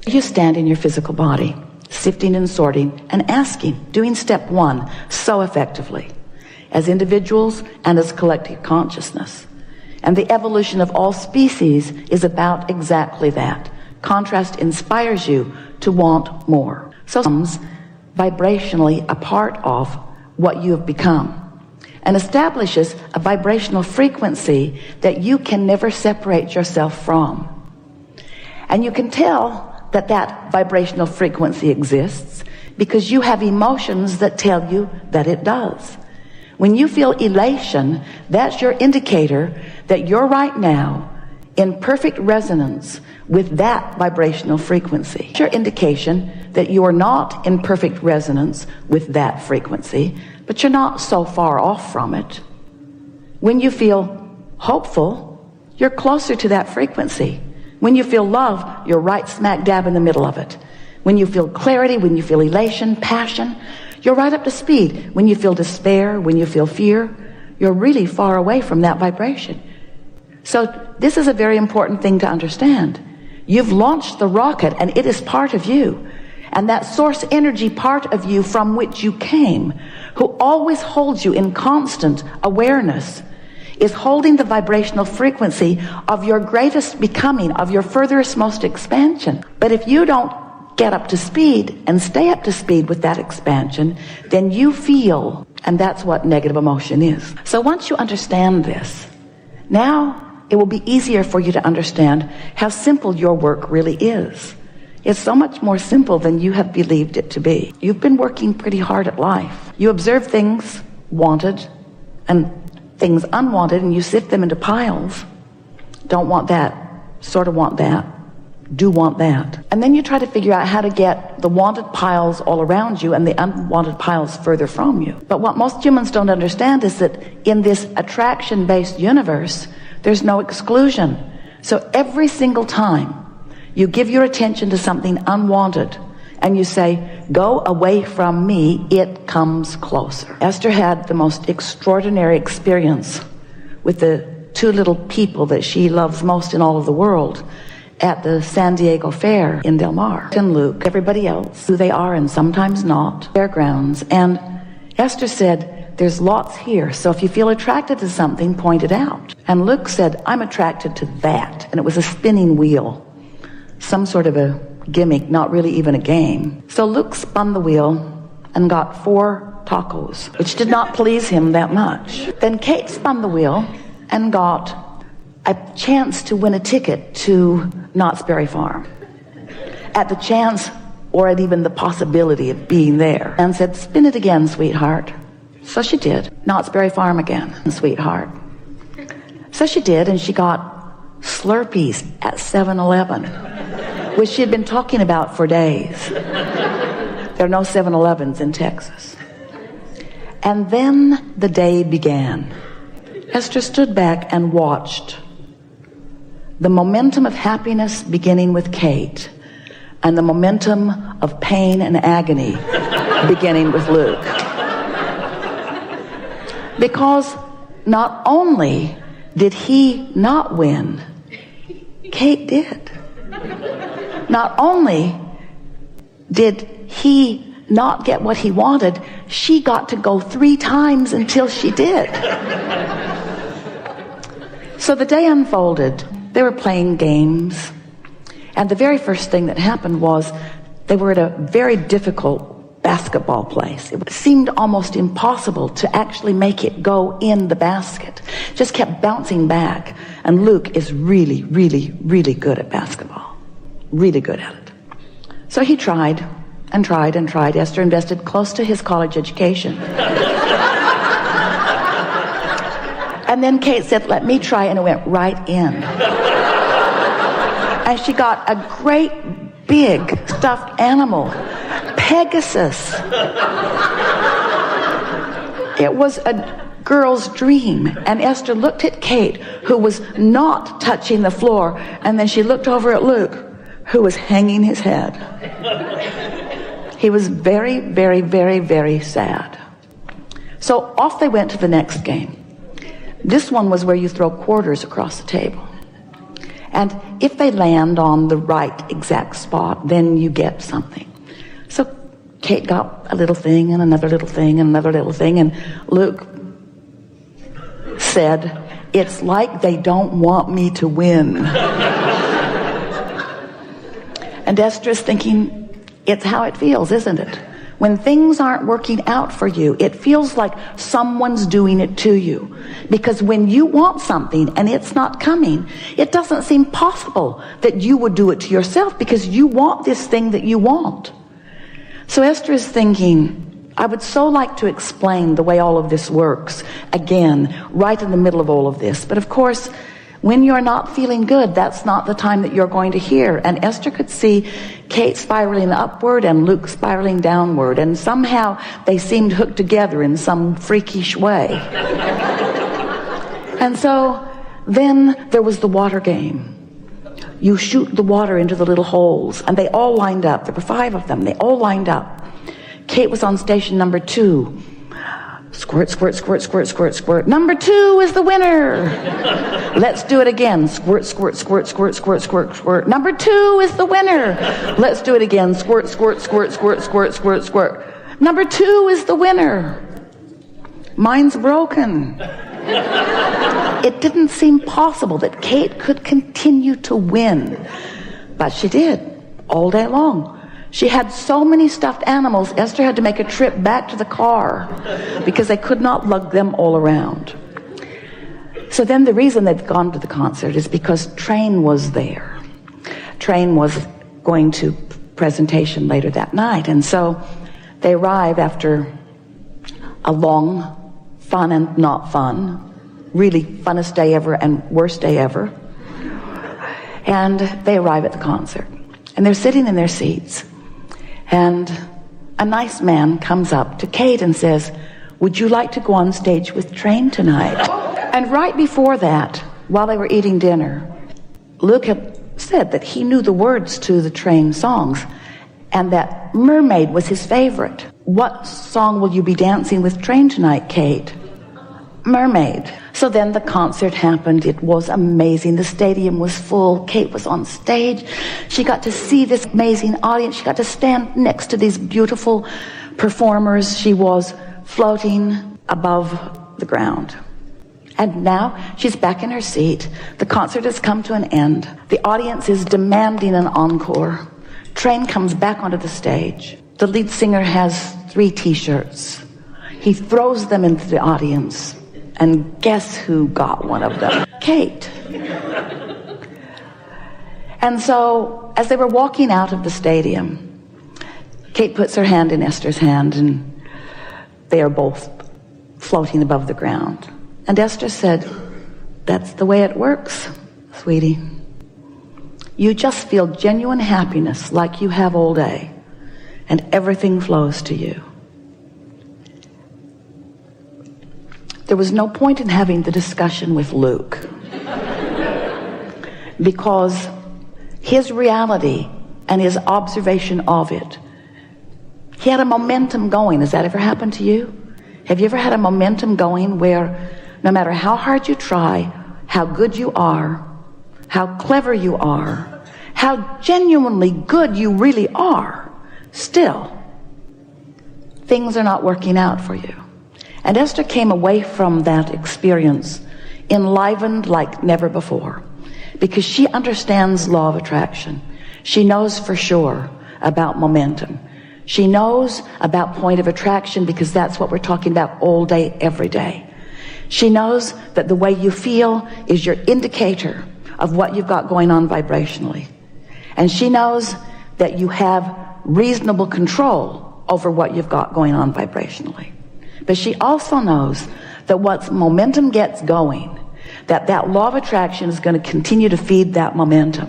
You stand in your physical body, sifting and sorting and asking, doing step one so effectively, as individuals and as collective consciousness. And the evolution of all species is about exactly that. Contrast inspires you to want more. So it becomes vibrationally a part of what you have become, and establishes a vibrational frequency that you can never separate yourself from. And you can tell that that vibrational frequency exists because you have emotions that tell you that it does. When you feel elation, that's your indicator that you're right now in perfect resonance with that vibrational frequency. It's your indication that you are not in perfect resonance with that frequency, but you're not so far off from it. When you feel hopeful, you're closer to that frequency. When you feel love, you're right smack dab in the middle of it. When you feel clarity, when you feel elation, passion, you're right up to speed. When you feel despair, when you feel fear, you're really far away from that vibration. So this is a very important thing to understand. You've launched the rocket and it is part of you. And that source energy part of you from which you came, who always holds you in constant awareness, is holding the vibrational frequency of your greatest becoming, of your furthest most expansion. But if you don't get up to speed and stay up to speed with that expansion, then you feel, and that's what negative emotion is. So once you understand this, now it will be easier for you to understand how simple your work really is. It's so much more simple than you have believed it to be. You've been working pretty hard at life. You observe things wanted and things unwanted, and you sift them into piles. Don't want that, sort of want that, do want that. And then you try to figure out how to get the wanted piles all around you and the unwanted piles further from you. But what most humans don't understand is that in this attraction-based universe, there's no exclusion. So every single time you give your attention to something unwanted and you say, go away from me, it comes closer. Esther had the most extraordinary experience with the two little people that she loves most in all of the world at the San Diego Fair in Del Mar. And Luke, everybody else, who they are and sometimes not, fairgrounds. And Esther said, there's lots here, so if you feel attracted to something, point it out. And Luke said, I'm attracted to that. And it was a spinning wheel, some sort of a gimmick, not really even a game. So Luke spun the wheel and got 4 tacos, which did not please him that much. Then Kate spun the wheel and got a chance to win a ticket to Knott's Berry Farm. At the chance, or at even the possibility of being there. And said, spin it again, sweetheart. So she did. Knott's Berry Farm again, sweetheart. So she did, and she got Slurpees at 7-Eleven, which she had been talking about for days. There are no 7-Elevens in Texas. And then the day began. Esther stood back and watched the momentum of happiness beginning with Kate, and the momentum of pain and agony beginning with Luke. Because not only did he not win, Kate did. Not only did he not get what he wanted, she got to go 3 times until she did. So the day unfolded. They were playing games, and the very first thing that happened was they were at a very difficult basketball place. It seemed almost impossible to actually make it go in the basket. Just kept bouncing back. And Luke is really, really, really good at basketball. Really good at it. So he tried and tried and tried. Esther invested close to his college education. And then Kate said, let me try, and it went right in. And she got a great big stuffed animal, Pegasus. It was a girl's dream. And Esther looked at Kate, who was not touching the floor, and then she looked over at Luke, who was hanging his head. He was very, very, very, very sad. So off they went to the next game. This one was where you throw quarters across the table. And if they land on the right exact spot, then you get something. So Kate got a little thing and another little thing and another little thing, and Luke said, "It's like they don't want me to win." And Esther's thinking, it's how it feels, isn't it? When things aren't working out for you, it feels like someone's doing it to you. Because when you want something and it's not coming, it doesn't seem possible that you would do it to yourself, because you want this thing that you want. So Esther is thinking, I would so like to explain the way all of this works again, right in the middle of all of this. But of course, when you're not feeling good, that's not the time that you're going to hear. And Esther could see Kate spiraling upward and Luke spiraling downward, and somehow they seemed hooked together in some freakish way. And so then there was the water game. You shoot the water into the little holes, and they all lined up. There were 5 of them. They all lined up. Kate was on station number 2. Squirt, squirt, squirt, squirt, squirt, squirt. Number 2 is the winner. Let's do it again. Squirt, squirt, squirt, squirt, squirt, squirt, squirt. Number 2 is the winner. Let's do it again. Squirt, squirt, squirt, squirt, squirt, squirt, squirt. Number 2 is the winner. Mine's broken. It didn't seem possible that Kate could continue to win, but she did all day long. She had so many stuffed animals, Esther had to make a trip back to the car because they could not lug them all around. So then the reason they'd gone to the concert is because Train was there. Train was going to presentation later that night, and so they arrive after a long, fun and not fun, really funnest day ever and worst day ever. And they arrive at the concert, and they're sitting in their seats. And a nice man comes up to Kate and says, "Would you like to go on stage with Train tonight?" And right before that, while they were eating dinner, Luke had said that he knew the words to the Train songs, and that Mermaid was his favorite. "What song will you be dancing with Train tonight, Kate?" "Mermaid." So then the concert happened. It was amazing. The stadium was full. Kate was on stage. She got to see this amazing audience. She got to stand next to these beautiful performers. She was floating above the ground. And now she's back in her seat. The concert has come to an end. The audience is demanding an encore. Train comes back onto the stage. The lead singer has 3 t-shirts. He throws them into the audience. And guess who got one of them? Kate. And so, as they were walking out of the stadium, Kate puts her hand in Esther's hand, and they are both floating above the ground. And Esther said, "That's the way it works, sweetie. You just feel genuine happiness like you have all day, and everything flows to you." There was no point in having the discussion with Luke, because his reality and his observation of it, he had a momentum going. Has that ever happened to you? Have you ever had a momentum going where no matter how hard you try, how good you are, how clever you are, how genuinely good you really are, still things are not working out for you? And Esther came away from that experience enlivened like never before, because she understands law of attraction. She knows for sure about momentum. She knows about point of attraction, because that's what we're talking about all day, every day. She knows that the way you feel is your indicator of what you've got going on vibrationally. And she knows that you have reasonable control over what you've got going on vibrationally. But she also knows that once momentum gets going, that law of attraction is going to continue to feed that momentum.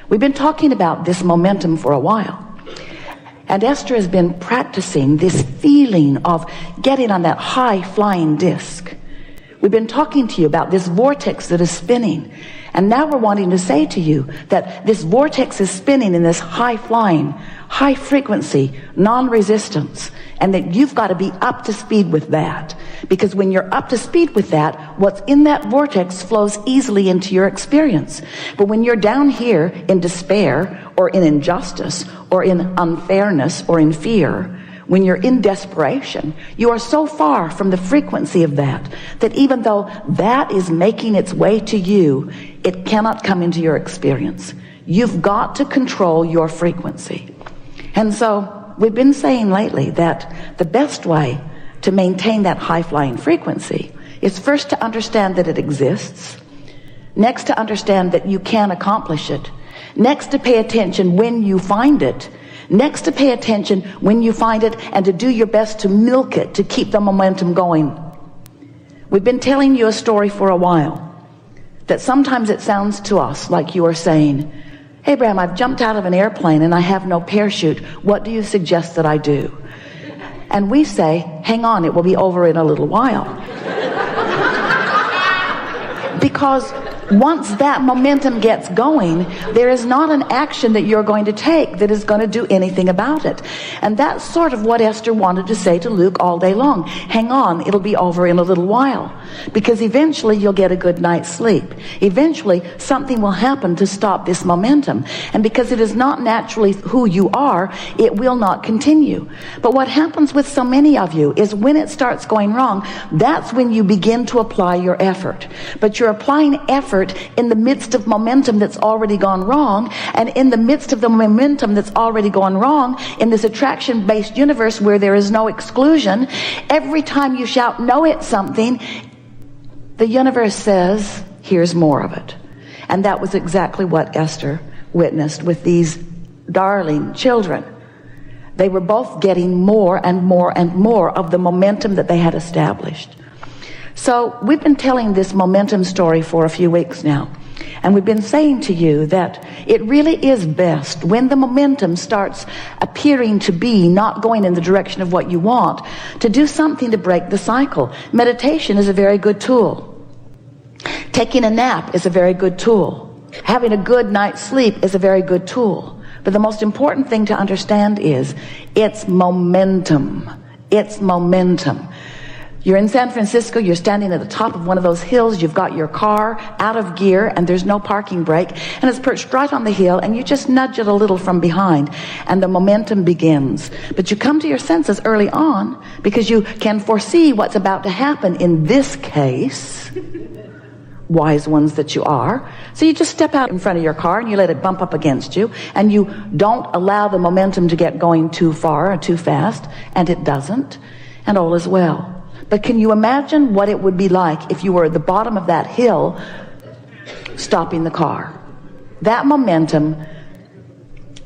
We've been talking about this momentum for a while. And Esther has been practicing this feeling of getting on that high flying disc We've been talking to you about this vortex that is spinning. And now we're wanting to say to you that this vortex is spinning in this high-flying, high-frequency, non-resistance, and that you've got to be up to speed with that. Because when you're up to speed with that, what's in that vortex flows easily into your experience. But when you're down here in despair, or in injustice, or in unfairness, or in fear, when you're in desperation, you are so far from the frequency of that even though that is making its way to you, it cannot come into your experience. You've got to control your frequency. And so we've been saying lately that the best way to maintain that high-flying frequency is first to understand that it exists, next to understand that you can accomplish it, next to pay attention when you find it, next to pay attention when you find it, and to do your best to milk it, to keep the momentum going. We've been telling you a story for a while that sometimes it sounds to us like you are saying, "Hey, Abraham, I've jumped out of an airplane and I have no parachute. What do you suggest that I do?" And we say, "Hang on, it will be over in a little while." Because once that momentum gets going, there is not an action that you're going to take that is going to do anything about it. And that's sort of what Esther wanted to say to Luke all day long. Hang on, it'll be over in a little while. Because eventually you'll get a good night's sleep. Eventually something will happen to stop this momentum. And because it is not naturally who you are, it will not continue. But what happens with so many of you is when it starts going wrong, that's when you begin to apply your effort. But you're applying effort in the midst of momentum that's already gone wrong, and in the midst of the momentum that's already gone wrong, in this attraction-based universe where there is no exclusion, every time you shout no at something, the universe says, here's more of it. And that was exactly what Esther witnessed with these darling children. They were both getting more and more and more of the momentum that they had established. So we've been telling this momentum story for a few weeks now. And we've been saying to you that it really is best when the momentum starts appearing to be not going in the direction of what you want, to do something to break the cycle. Meditation is a very good tool. Taking a nap is a very good tool. Having a good night's sleep is a very good tool. But the most important thing to understand is it's momentum. It's momentum. You're in San Francisco, you're standing at the top of one of those hills, you've got your car out of gear and there's no parking brake, and it's perched right on the hill, and you just nudge it a little from behind and the momentum begins. But you come to your senses early on because you can foresee what's about to happen in this case, wise ones that you are. So you just step out in front of your car and you let it bump up against you, and you don't allow the momentum to get going too far or too fast, and it doesn't, and all is well. But can you imagine what it would be like if you were at the bottom of that hill stopping the car? That momentum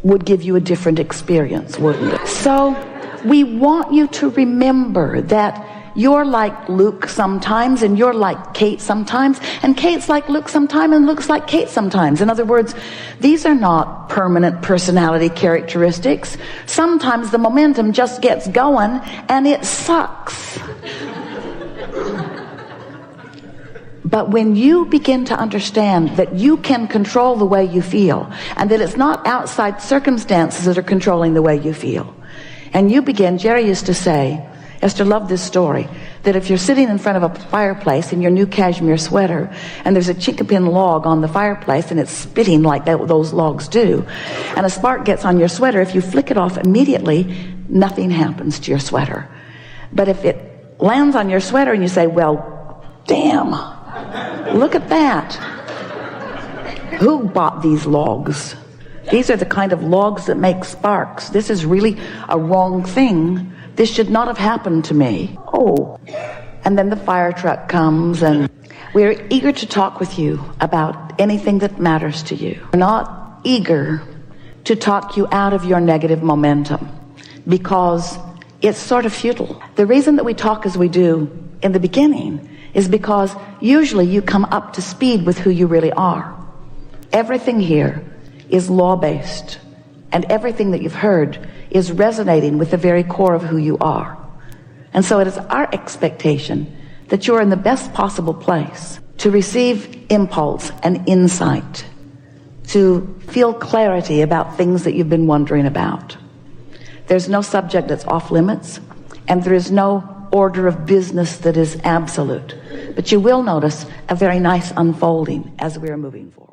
would give you a different experience, wouldn't it? So we want you to remember that you're like Luke sometimes, and you're like Kate sometimes, and Kate's like Luke sometimes, and Luke's like Kate sometimes. In other words, these are not permanent personality characteristics. Sometimes the momentum just gets going and it sucks. But when you begin to understand that you can control the way you feel, and that it's not outside circumstances that are controlling the way you feel, and you begin, Jerry used to say, Esther loved this story, that if you're sitting in front of a fireplace in your new cashmere sweater, and there's a chickapin log on the fireplace and it's spitting like those logs do, and a spark gets on your sweater, if you flick it off immediately, nothing happens to your sweater. But if it lands on your sweater and you say, well, damn, look at that. Who bought these logs? These are the kind of logs that make sparks. This is really a wrong thing. This should not have happened to me. Oh. And then the fire truck comes, and we're eager to talk with you about anything that matters to you. We're not eager to talk you out of your negative momentum because it's sort of futile. The reason that we talk as we do in the beginning is because usually you come up to speed with who you really are. Everything here is law-based, and everything that you've heard is resonating with the very core of who you are. And so it is our expectation that you're in the best possible place to receive impulse and insight, to feel clarity about things that you've been wondering about. There's no subject that's off limits, and there is no order of business that is absolute. But you will notice a very nice unfolding as we are moving forward.